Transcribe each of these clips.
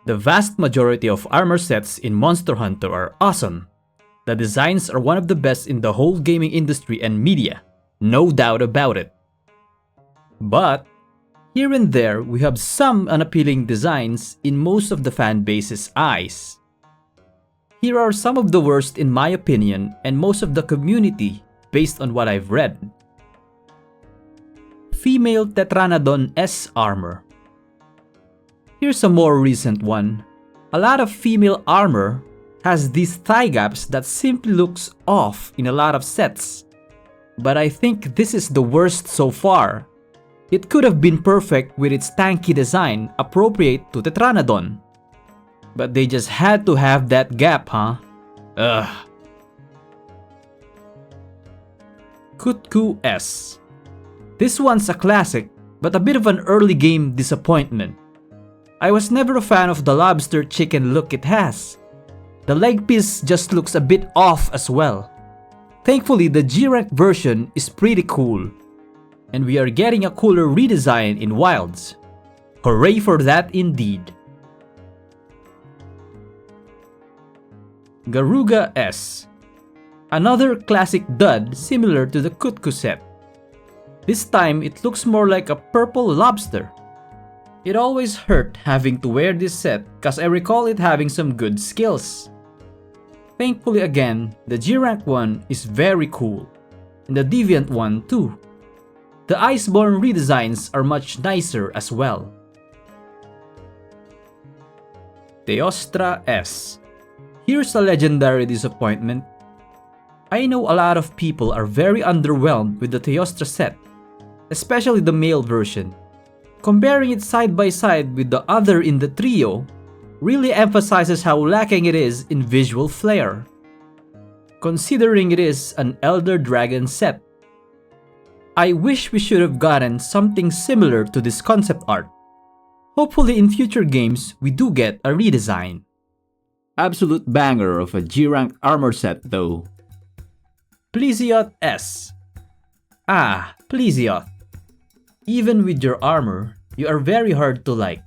The vast majority of armor sets in Monster Hunter are awesome. The designs are one of the best in the whole gaming industry and media, no doubt about it. But here and there, we have some unappealing designs in most of the fanbase's eyes. Here are some of the worst in my opinion and most of the community based on what I've read. Female Tetranadon S armor. Here's a more recent one. A lot of female armor has these thigh gaps that simply looks off in a lot of sets. But I think this is the worst so far. It could have been perfect with its tanky design appropriate to Tetranadon. But they just had to have that gap, huh? Ugh. Kutku S. This one's a classic, but a bit of an early game disappointment. I was never a fan of the lobster chicken look it has. The leg piece just looks a bit off as well. Thankfully, the G-Rank version is pretty cool. And we are getting a cooler redesign in Wilds. Hooray for that indeed. Garuga S. Another classic dud similar to the Kutku set. This time it looks more like a purple lobster. It always hurt having to wear this set cause I recall it having some good skills. Thankfully again, the G-Rank one is very cool. And the Deviant one too. The Iceborne redesigns are much nicer as well. Teostra S. Here's a legendary disappointment. I know a lot of people are very underwhelmed with the Teostra set, especially the male version. Comparing it side by side with the other in the trio really emphasizes how lacking it is in visual flair, considering it is an Elder Dragon set. I wish we should have gotten something similar to this concept art. Hopefully in future games we do get a redesign. Absolute banger of a G-Rank armor set though. Plesioth S. Plesioth. Even with your armor, you are very hard to like.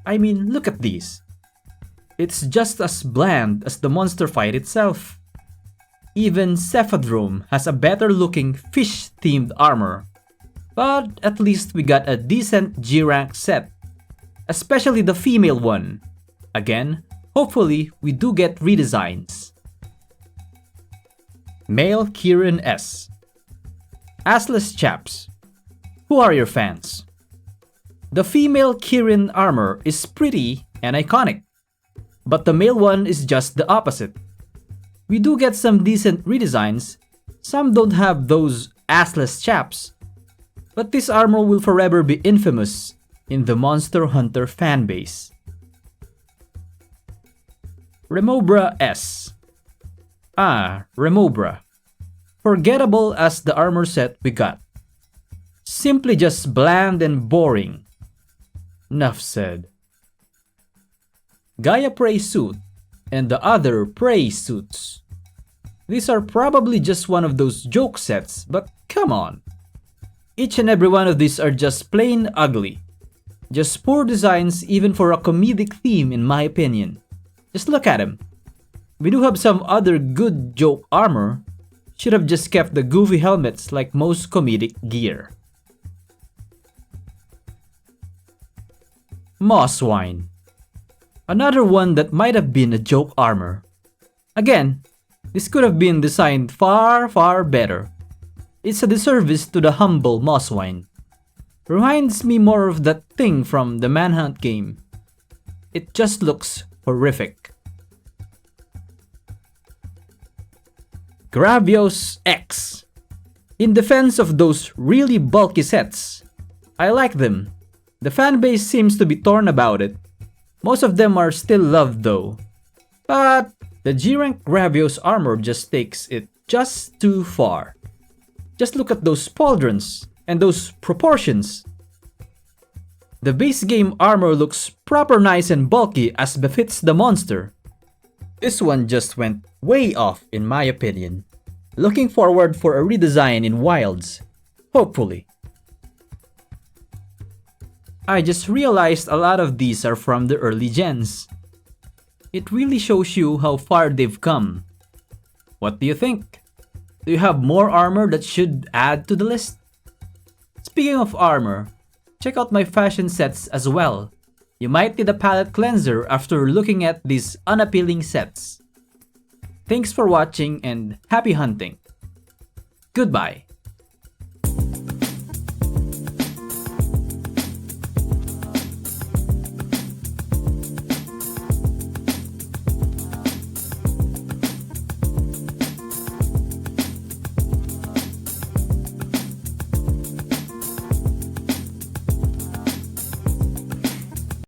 I mean, look at these. It's just as bland as the monster fight itself. Even Cephadrome has a better looking fish themed armor. But at least we got a decent G-Rank set. Especially the female one. Again, hopefully we do get redesigns. Male Kirin S. Assless chaps. Who are your fans? The female Kirin armor is pretty and iconic. But the male one is just the opposite. We do get some decent redesigns, some don't have those assless chaps, but this armor will forever be infamous in the Monster Hunter fanbase. Remobra S. Remobra. Forgettable as the armor set we got. Simply just bland and boring. Nuff said. Giaprey suit and the other prey suits. These are probably just one of those joke sets, but come on. Each and every one of these are just plain ugly. Just poor designs even for a comedic theme in my opinion. Just look at them. We do have some other good joke armor. Should have just kept the goofy helmets like most comedic gear. Mosswine. Another one that might have been a joke armor. Again, this could have been designed far better. It's a disservice to the humble Mosswine. Reminds me more of that thing from the Manhunt game. It just looks horrific. Gravios X. In defense of those really bulky sets, I like them. The fanbase seems to be torn about it. Most of them are still loved though. But the G-Rank Gravios armor just takes it just too far. Just look at those pauldrons and those proportions. The base game armor looks proper nice and bulky as befits the monster. This one just went way off in my opinion. Looking forward for a redesign in Wilds. Hopefully. I just realized a lot of these are from the early gens. It really shows you how far they've come. What do you think? Do you have more armor that should add to the list? Speaking of armor, check out my fashion sets as well. You might need a palette cleanser after looking at these unappealing sets. Thanks for watching and happy hunting. Goodbye.